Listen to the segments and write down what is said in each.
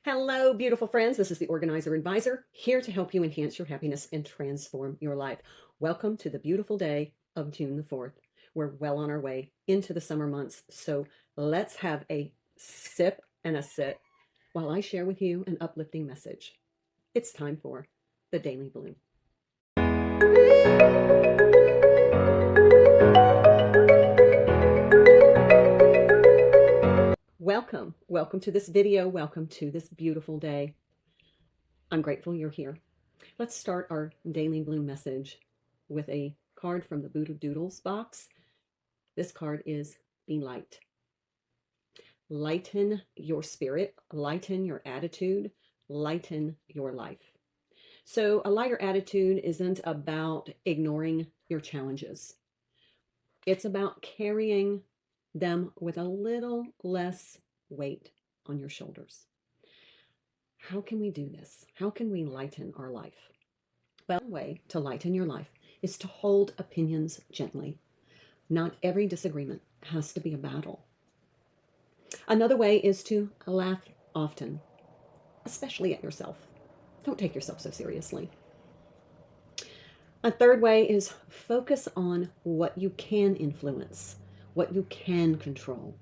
Hello, beautiful friends. This is the Organizer Advisor, here to help you enhance your happiness and transform your life. Welcome to the beautiful day of June the 4th. We're well on our way into the summer months, so let's have a sip and a sit while I share with you an uplifting message. It's time for the Daily Bloom. Welcome to this video. Welcome to this beautiful day. I'm grateful you're here. Let's start our Daily Bloom message with a card from the Buddha Doodles box. This card is Be Light. Lighten your spirit, lighten your attitude, lighten your life. So a lighter attitude isn't about ignoring your challenges. It's about carrying them with a little less weight on your shoulders. How can we do this? How can we lighten our life? Well, one way to lighten your life is to hold opinions gently. Not every disagreement has to be a battle. Another way is to laugh often, especially at yourself. Don't take yourself so seriously. A third way is focus on what you can influence, what you can control.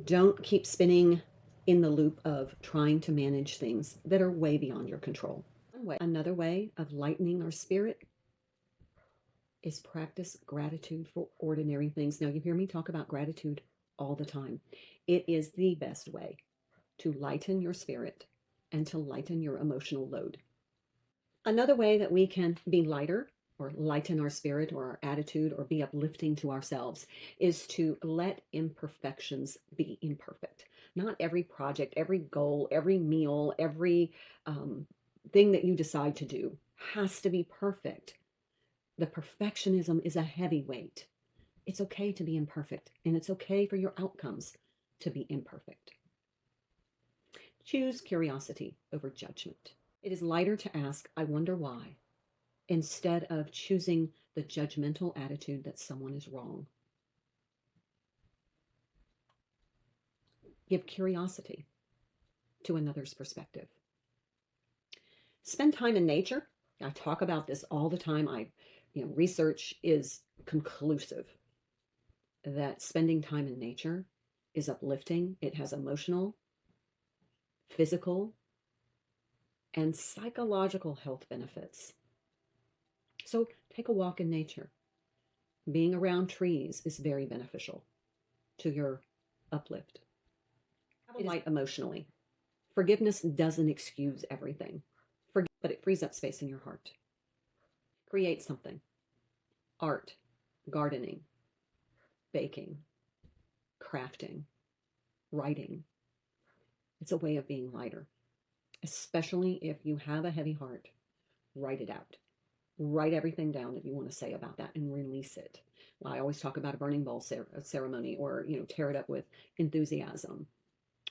Don't keep spinning in the loop of trying to manage things that are way beyond your control. Another way of lightening our spirit is practice gratitude for ordinary things. Now, you hear me talk about gratitude all the time. It is the best way to lighten your spirit and to lighten your emotional load. Another way that we can be lighter or lighten our spirit or our attitude or be uplifting to ourselves is to let imperfections be imperfect. Not every project, every goal, every meal, every thing that you decide to do has to be perfect. The perfectionism is a heavy weight. It's okay to be imperfect, and it's okay for your outcomes to be imperfect. Choose curiosity over judgment. It is lighter to ask, I wonder why, instead of choosing the judgmental attitude that someone is wrong. Give curiosity to another's perspective. Spend time in nature. I talk about this all the time. Research is conclusive that spending time in nature is uplifting. It has emotional, physical, and psychological health benefits. So take a walk in nature. Being around trees is very beneficial to your uplift. Light emotionally. Forgiveness doesn't excuse everything, but it frees up space in your heart. Create something. Art, gardening, baking, crafting, writing. It's a way of being lighter, especially if you have a heavy heart. Write it out. Write everything down that you want to say about that and release it. Well, I always talk about a burning bowl ceremony, or tear it up with enthusiasm,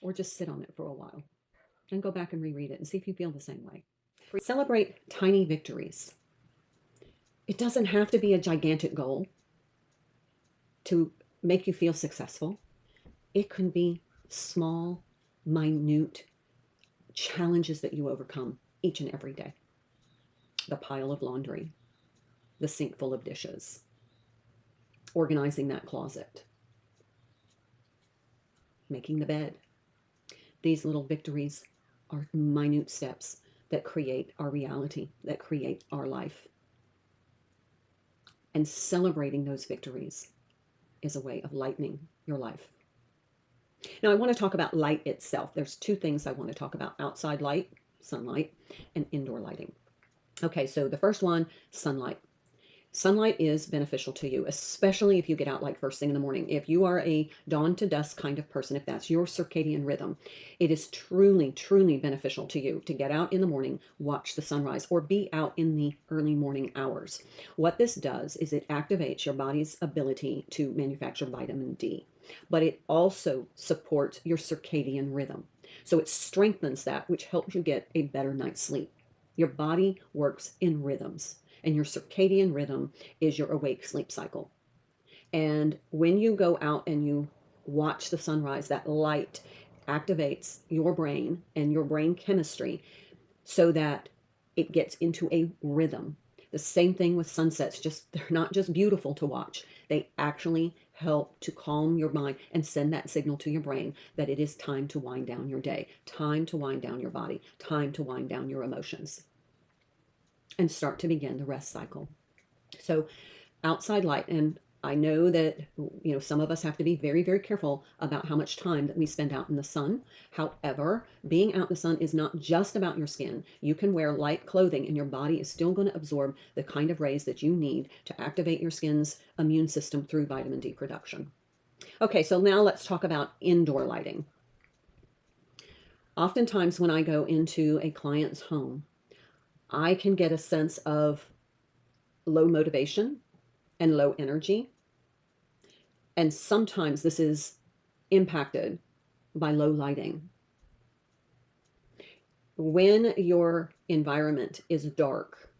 or just sit on it for a while and go back and reread it and see if you feel the same way. Celebrate tiny victories. It doesn't have to be a gigantic goal to make you feel successful. It can be small, minute challenges that you overcome each and every day. The pile of laundry, the sink full of dishes, organizing that closet, making the bed. These little victories are minute steps that create our reality, that create our life. And celebrating those victories is a way of lightening your life. Now, I want to talk about light itself. There's two things I want to talk about: outside light, sunlight, and indoor lighting. Okay, so the first one, sunlight. Sunlight is beneficial to you, especially if you get out like first thing in the morning. If you are a dawn to dusk kind of person, if that's your circadian rhythm, it is truly, truly beneficial to you to get out in the morning, watch the sunrise, or be out in the early morning hours. What this does is it activates your body's ability to manufacture vitamin D, but it also supports your circadian rhythm. So it strengthens that, which helps you get a better night's sleep. Your body works in rhythms, and your circadian rhythm is your awake sleep cycle. And when you go out and you watch the sunrise, that light activates your brain and your brain chemistry so that it gets into a rhythm. The same thing with sunsets, just they're not just beautiful to watch. They actually help to calm your mind and send that signal to your brain that it is time to wind down your day, time to wind down your body, time to wind down your emotions, and start to begin the rest cycle. So outside light, and I know that some of us have to be very, very careful about how much time that we spend out in the sun. However, being out in the sun is not just about your skin. You can wear light clothing and your body is still going to absorb the kind of rays that you need to activate your skin's immune system through vitamin D production. Okay, so now let's talk about indoor lighting. Oftentimes when I go into a client's home, I can get a sense of low motivation and low energy. And sometimes this is impacted by low lighting. When your environment is dark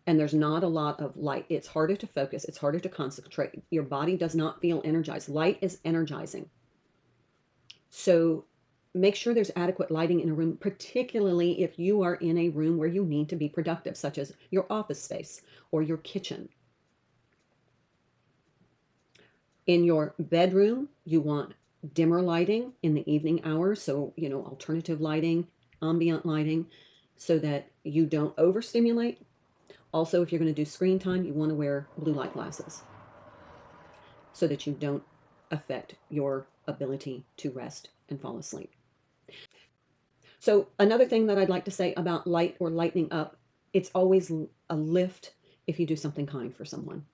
and there's not a lot of light, it's harder to focus, it's harder to concentrate. Your body does not feel energized. Light is energizing. So make sure there's adequate lighting in a room, particularly if you are in a room where you need to be productive, such as your office space or your kitchen. In your bedroom, you want dimmer lighting in the evening hours. So, alternative lighting, ambient lighting, so that you don't overstimulate. Also, if you're going to do screen time, you want to wear blue light glasses so that you don't affect your ability to rest and fall asleep. So another thing that I'd like to say about light or lightening up, it's always a lift if you do something kind for someone.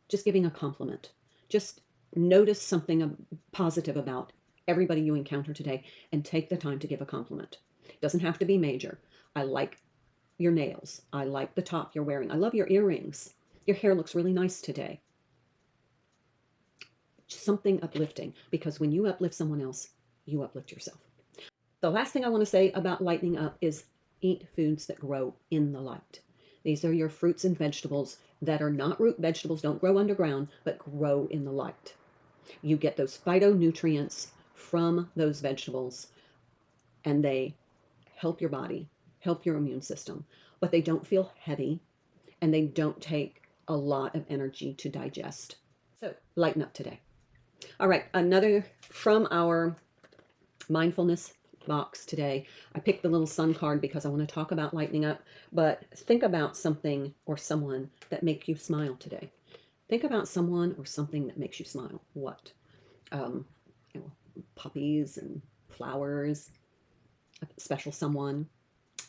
Just giving a compliment. Just notice something positive about everybody you encounter today and take the time to give a compliment. It doesn't have to be major. I like your nails. I like the top you're wearing. I love your earrings. Your hair looks really nice today. Something uplifting, because when you uplift someone else, you uplift yourself. The last thing I want to say about lightening up is eat foods that grow in the light. These are your fruits and vegetables that are not root vegetables, don't grow underground, but grow in the light. You get those phytonutrients from those vegetables, and they help your body, help your immune system, but they don't feel heavy, and they don't take a lot of energy to digest. So lighten up today. All right, another from our mindfulness box today. I picked the little sun card because I want to talk about lightening up, but think about something or someone that make you smile today. Think about someone or something that makes you smile. What? Puppies and flowers, a special someone,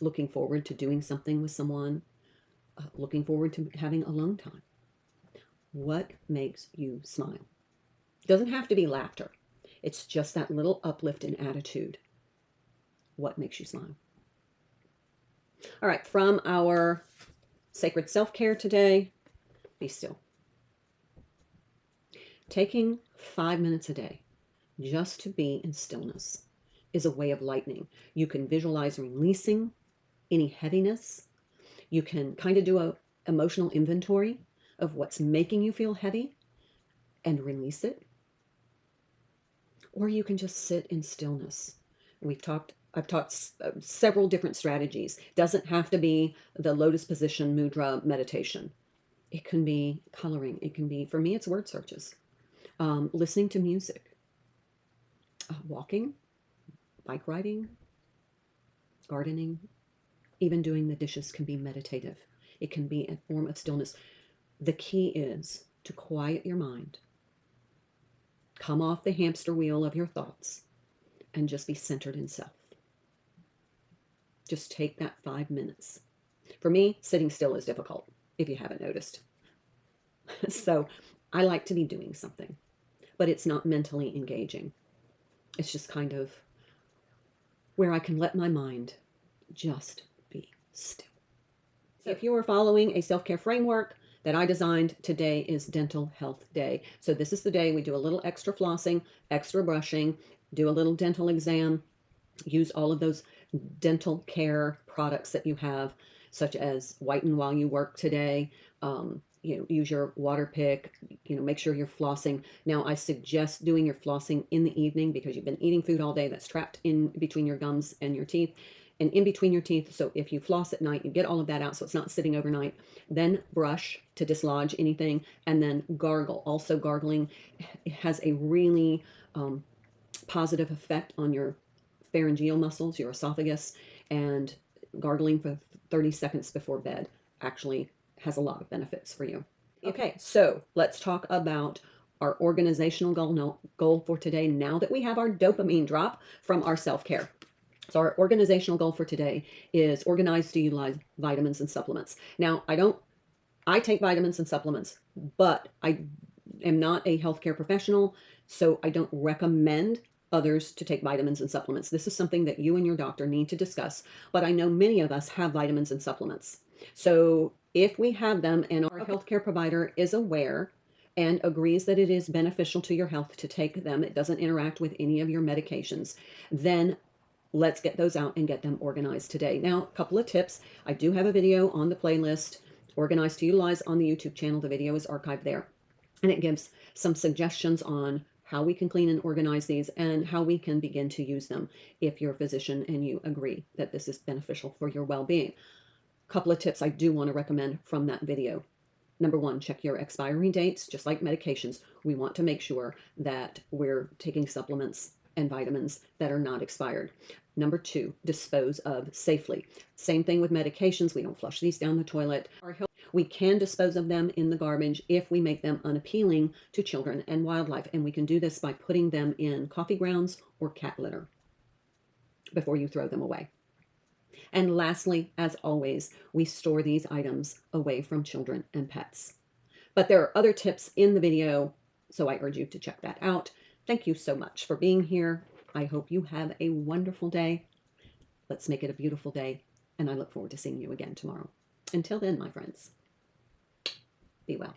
looking forward to doing something with someone, looking forward to having alone time. What makes you smile? It doesn't have to be laughter. It's just that little uplift in attitude. What makes you smile? All right, from our sacred self-care today, be still. Taking 5 minutes a day just to be in stillness is a way of lightening. You can visualize releasing any heaviness. You can kind of do an emotional inventory of what's making you feel heavy and release it. Or you can just sit in stillness. I've taught several different strategies. It doesn't have to be the lotus position mudra meditation. It can be coloring. It can be, for me, it's word searches. Listening to music. Walking, bike riding, gardening, even doing the dishes can be meditative. It can be a form of stillness. The key is to quiet your mind, come off the hamster wheel of your thoughts, and just be centered in self. Just take that 5 minutes. For me, sitting still is difficult, if you haven't noticed. So I like to be doing something, but it's not mentally engaging. It's just kind of where I can let my mind just be still. So if you are following a self-care framework that I designed, today is Dental Health Day. So this is the day we do a little extra flossing, extra brushing, do a little dental exam, use all of those dental care products that you have, such as Whiten While You Work today, use your water pick, make sure you're flossing. Now, I suggest doing your flossing in the evening because you've been eating food all day that's trapped in between your gums and your teeth and in between your teeth. So if you floss at night, you get all of that out so it's not sitting overnight. Then brush to dislodge anything, and then gargle. Also, gargling has a really positive effect on your pharyngeal muscles, your esophagus, and gargling for 30 seconds before bed actually has a lot of benefits for you. Okay, so let's talk about our organizational goal for today now that we have our dopamine drop from our self-care. So our organizational goal for today is organize to utilize vitamins and supplements. Now, I take vitamins and supplements, but I am not a healthcare professional, so I don't recommend others to take vitamins and supplements. This is something that you and your doctor need to discuss, but I know many of us have vitamins and supplements. So if we have them and our healthcare provider is aware and agrees that it is beneficial to your health to take them, it doesn't interact with any of your medications, then let's get those out and get them organized today. Now, a couple of tips. I do have a video on the playlist, Organize to Utilize, on the YouTube channel. The video is archived there. And it gives some suggestions on how we can clean and organize these and how we can begin to use them if you're a physician and you agree that this is beneficial for your well-being. A couple of tips I do want to recommend from that video. Number one, check your expiry dates. Just like medications, we want to make sure that we're taking supplements and vitamins that are not expired. Number two, dispose of safely. Same thing with medications. We don't flush these down the toilet. We can dispose of them in the garbage if we make them unappealing to children and wildlife. And we can do this by putting them in coffee grounds or cat litter before you throw them away. And lastly, as always, we store these items away from children and pets. But there are other tips in the video, so I urge you to check that out. Thank you so much for being here. I hope you have a wonderful day. Let's make it a beautiful day, and I look forward to seeing you again tomorrow. Until then, my friends, be well.